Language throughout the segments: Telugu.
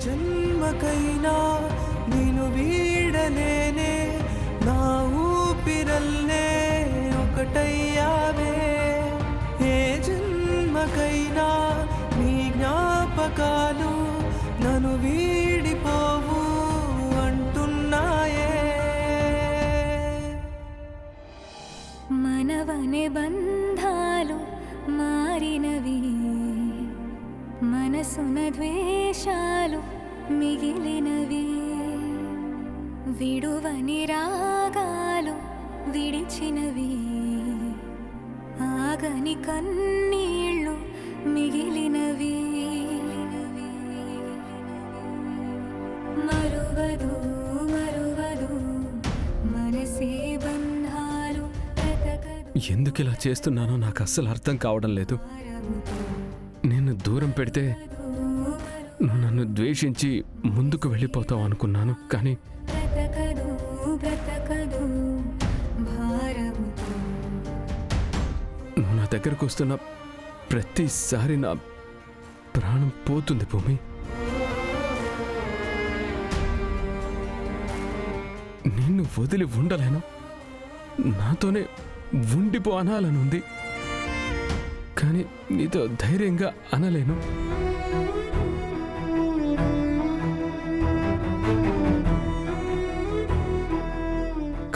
జన్మకైనా నేను వీడలేనే నా ఊపిరల్లే ఒకటయ్యావే ఏ జన్మకైనా నీ జ్ఞాపకాలు నన్ను వీడిపోవు అంటున్నాయే మనవనే బంధాలు మారినవి మనసున ద్వేషాలు మిగిలినవి విడువని రాగాలు విడిచినవి ఆగని కన్నీళ్ళు మిగిలినవి మరువదు మరువదు మనసే బంధాలు ఎందుకు ఇలా చేస్తున్నానో నాకు అస్సలు అర్థం కావడం లేదు. నిన్ను దూరం పెడితే నువ్వు నన్ను ద్వేషించి ముందుకు వెళ్ళిపోతావు అనుకున్నాను, కానీ నువ్వు నా దగ్గరకు వస్తున్న ప్రతిసారి నా ప్రాణం పోతుంది భూమి. నిన్ను వదిలి ఉండలేను, నాతోనే ఉండిపో అనాలనుంది, కానీ నీతో ధైర్యంగా అనలేను.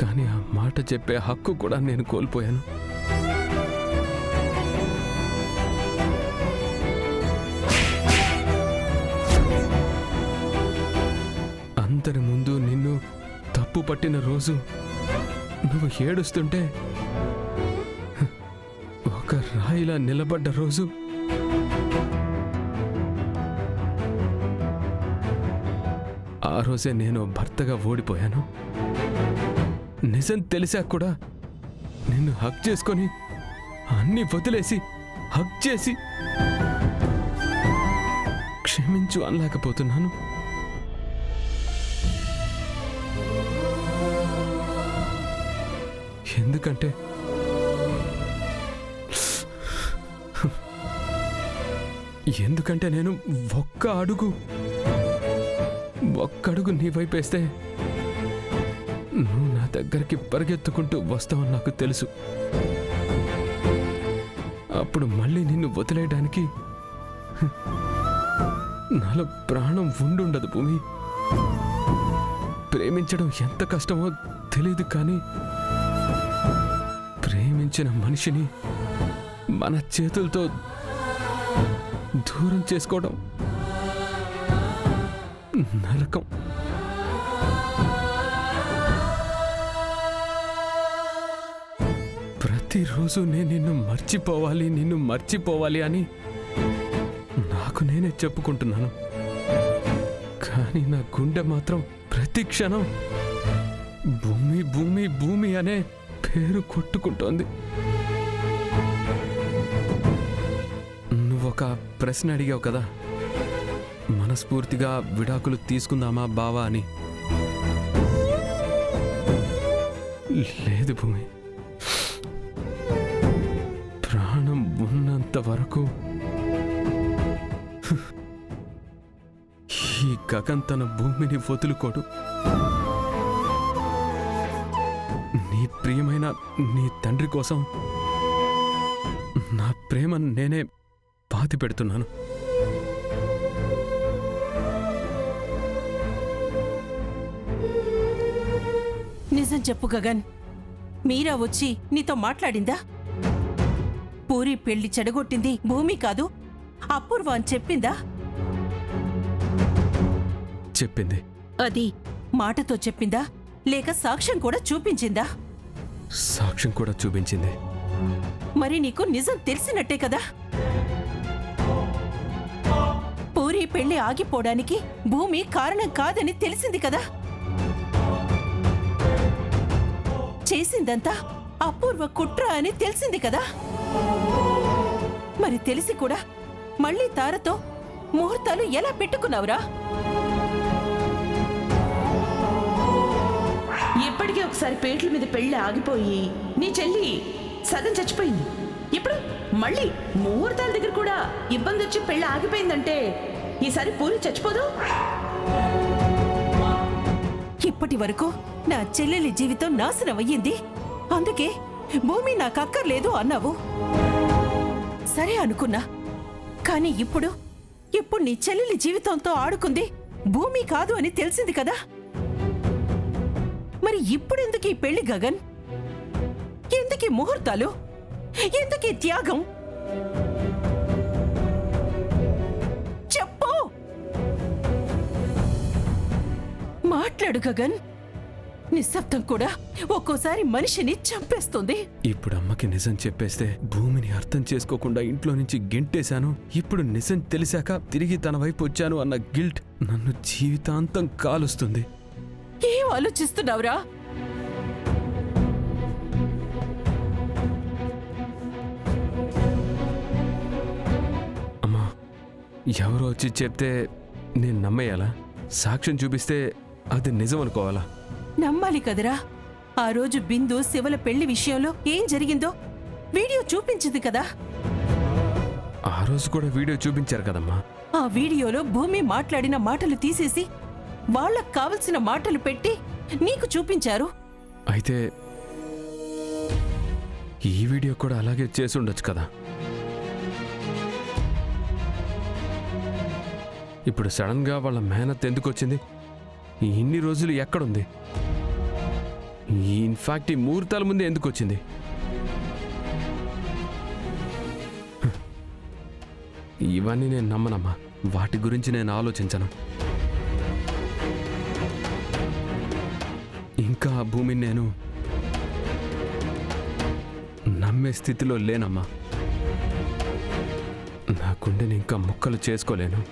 కానీ ఆ మాట చెప్పే హక్కు కూడా నేను కోల్పోయాను. అందరి ముందు నిన్ను తప్పు పట్టిన రోజు నువ్వు ఏడుస్తుంటే ఒక రాయిలా నిలబడ్డ రోజు ఆ రోజే నేను భర్తగా ఓడిపోయాను. నిజం తెలిసాక కూడా నిన్ను హక్ చేసుకొని అన్నీ వదిలేసి హక్ చేసి క్షమించు అనలేకపోతున్నాను. ఎందుకంటే నేను ఒక్క అడుగు నీ వైపేస్తే నువ్వు నా దగ్గరికి పరిగెత్తుకుంటూ వస్తావని నాకు తెలుసు. అప్పుడు మళ్ళీ నిన్ను వదిలేయడానికి నాలో ప్రాణం ఉండుండదు భూమి. ప్రేమించడం ఎంత కష్టమో తెలీదు, కానీ ప్రేమించిన మనిషిని మన చేతులతో దూరం చేసుకోవడం నరకం. ప్రతిరోజు నేను నిన్ను మర్చిపోవాలి అని నాకు నేనే చెప్పుకుంటున్నాను, కానీ నా గుండె మాత్రం ప్రతి క్షణం భూమి భూమి భూమి అనే పేరు కొట్టుకుంటోంది. నువ్వొక ప్రశ్న అడిగావు కదా, మనస్ఫూర్తిగా విడాకులు తీసుకుందామా బావా అని. లేదు భూమి, ప్రాణం ఉన్నంత వరకు ఈ గగన్ తన భూమిని వదులుకోడు. నీ ప్రియమైన నీ తండ్రి కోసం నా ప్రేమను నేనే పాతి పెడుతున్నాను. నిజం చెప్పు గగన్, మీరా వచ్చి నీతో మాట్లాడిందా? పూరి పెళ్లి చెడగొట్టింది భూమి కాదు అపూర్వ అని చెప్పిందా? చెప్పింది. అది మాటతో చెప్పిందా లేక సాక్ష్యం కూడా చూపించిందా? సాక్ష్యం కూడా చూపించింది. మరి నీకు నిజం తెలిసినట్టే కదా. పూరి పెళ్లి ఆగిపోవడానికి భూమి కారణం కాదని తెలిసింది కదా. చేసిందంతా అపూర్వ కుట్ర అని తెలిసింది కదా. మరి తెలిసి కూడా మళ్ళీ తారతో ముహూర్తాలు ఎలా పెట్టుకున్నావురా? ఇప్పటికే ఒకసారి పేట్ల మీద పెళ్లి ఆగిపోయి నీ చెల్లి సగం చచ్చిపోయింది. ఇప్పుడు మళ్ళీ ముహూర్తాల దగ్గర కూడా ఇబ్బంది వచ్చి పెళ్లి ఆగిపోయిందంటే ఈసారి పూరి చచ్చిపోదు. అప్పటి వరకు నా చెల్లెలి జీవితం నాశనం అయ్యింది. అందుకే భూమి నాకక్కర్లేదు అన్నావు. సరే అనుకున్నా. కానీ ఇప్పుడు నీ చెల్లెలి జీవితంతో ఆడుకుంది భూమి కాదు అని తెలిసింది కదా. మరి ఇప్పుడెందుకు ఈ పెళ్లి గగన్? ఎందుకీ ముహూర్తాలు? ఎందుకీ త్యాగం? చెప్పు, మాట్లాడు గగన్. నిశ్శబ్దం కూడా ఒక్కోసారి మనిషిని చంపేస్తుంది. ఇప్పుడు అమ్మకి నిజం చెప్పేస్తే భూమిని అర్థం చేసుకోకుండా ఇంట్లో నుంచి గెంటేశాను. ఇప్పుడు నిజం తెలిసాక తిరిగి తన వైపు వచ్చాను అన్న గిల్ట్ నన్ను జీవితాంతం కాలుస్తుంది. ఏం ఆలోచిస్తున్నావురా? అమ్మా, ఎవరో వచ్చి చెప్తే నేను నమ్మేయాలా? సాక్ష్యం చూపిస్తే అది నిజం అనుకోవాలా? నమ్మాలి కదరా. ఆ రోజు బిందు శివల పెళ్లి విషయంలో ఏం జరిగిందో వీడియో చూపించింది కదా. ఆ రోజు కూడా వీడియో చూపించారు కదమ్మా. ఆ వీడియోలో భూమి మాట్లాడిన మాటలు తీసేసి వాళ్ళకు కావలసిన మాటలు పెట్టి నీకు చూపించారు. అయితే ఈ వీడియో కూడా అలాగే చేసి ఉండొచ్చు కదా. ఇప్పుడు సడన్ గా వాళ్ళ మేనత్ ఎందుకు వచ్చింది? ఇన్ని రోజులు ఎక్కడుంది? ఇన్ఫాక్ట్ ఈ ముహూర్తాల ముందే ఎందుకు వచ్చింది? ఇవన్నీ నేను నమ్మనమ్మా. వాటి గురించి నేను ఆలోచించను. ఇంకా ఆ భూమిని నేను నమ్మే స్థితిలో లేనమ్మా. నా గుండెని ఇంకా ముక్కలు చేసుకోలేను.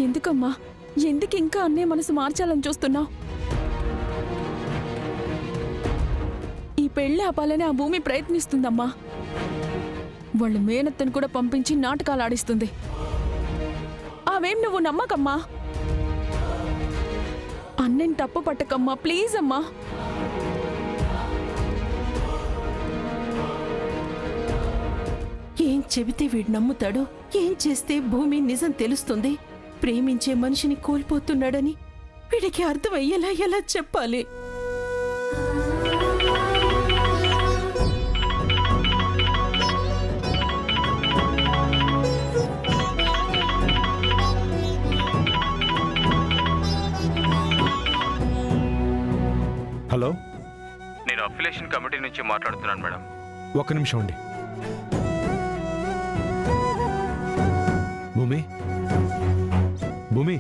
ఎందుకమ్మా, ఎందుకు ఇంకా అన్నయ్య మనసు మార్చాలని చూస్తున్నావు? ఈ పెళ్లి ఆపాలని ఆ భూమి ప్రయత్నిస్తుందమ్మా. వాళ్ళ మేనత్తను కూడా పంపించి నాటకాలు ఆడిస్తుంది. అవేం నువ్వు నమ్మకమ్మా. అన్నని తప్పు పట్టకమ్మా, ప్లీజ్ అమ్మా. ఏం చెబితే వీడు నమ్ముతాడు? ఏం చేస్తే భూమి నిజం తెలుస్తుంది? ప్రేమించే మనిషిని కోల్పోతున్నాడని వీడికి అర్థమయ్యేలా ఎలా చెప్పాలి? హలో, నేను అఫిలియేషన్ కమిటీ నుంచి మాట్లాడుతున్నాను మేడం. ఒక్క నిమిషం అండి. భూమి, భూమి,